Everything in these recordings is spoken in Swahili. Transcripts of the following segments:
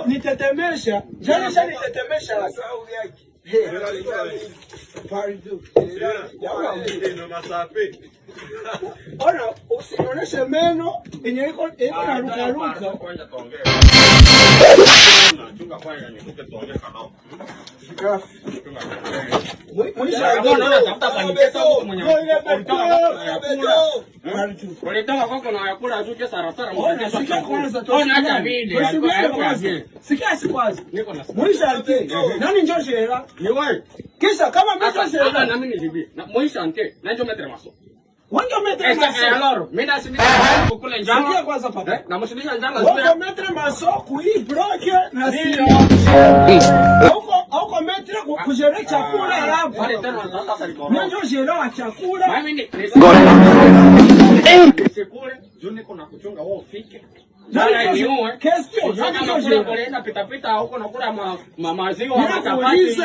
Nitetemesha. Ona usionyeshe meno yenye iko na ruka ruka. Chunga kwanza nikupe tuongee kanao. Ulitaka kwako na yakula azuke sarasara mmoja. Sikia kwanza tu. Acha video. Sikia kwanza. Niko na. Mwisha ante. Nani njoo shera? Ni wewe. Kisha kama mimi shera na mimi nijibi. Na mwisha ante. Na njoo metre maso. Wanjo metre maso. Aloro, mimi nasibia kukula njama. Sikia kwanza papa. Na mshibisha njama. Wanjo metre maso kui bloke na sio. Huko metre kujere chakula hapo. Wale tena wanataka salikono. Njoo shera wa chakula. Mimi ni sikule, juni kuna kuchunga wao fike. Jana niue. Kesi kule pita pita huko na kula maziwa matapati.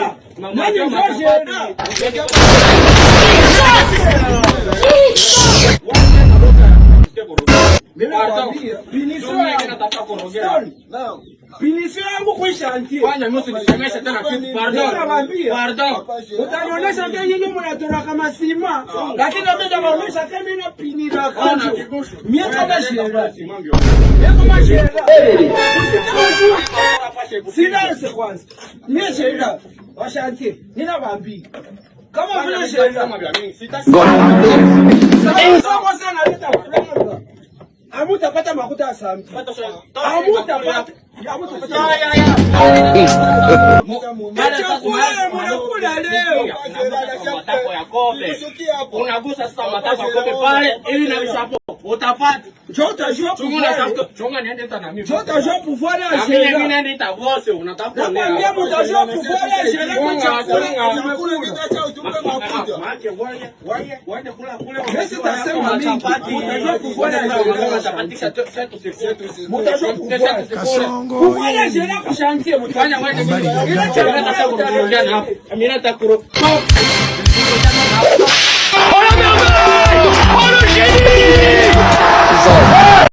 Maziwa matapati. Binisi yangu kuisha anti. Fanya nusu nisemesha tena kitu pardon. Utanionyesha kama nyinyi mnatoka kama sima. Lakini mimi naonyesha kama mimi napinira kanjo. Mimi kama shera. Silence kwanza. Mimi shera. Washanti. Ninawaambia. Kama vile shera kama vya mimi sitaki. Sasa sana leta franga. Amutapata makuta ya samti. Amutapata. Mnakula leo. Unagusa sasa matako ya kope pale ili na vishapo. Utapata. Jota jua pouvoir. Chonga niende tena mimi. Jota jua pouvoir ya shera. Mimi niende itavose unatafuta nini? Nakwambia mtajua pouvoir ya shera kwa chakula. Maana wewe kula kule. Sisi tutasema mimi. Mtajua pouvoir ya shera. Tapatisha chetu sisi. Mtajua pouvoir. Pouvoir ya shera kushantie mfanya wewe. Ile chakula nataka kuongea na hapo. Mimi nataka kuro. Ona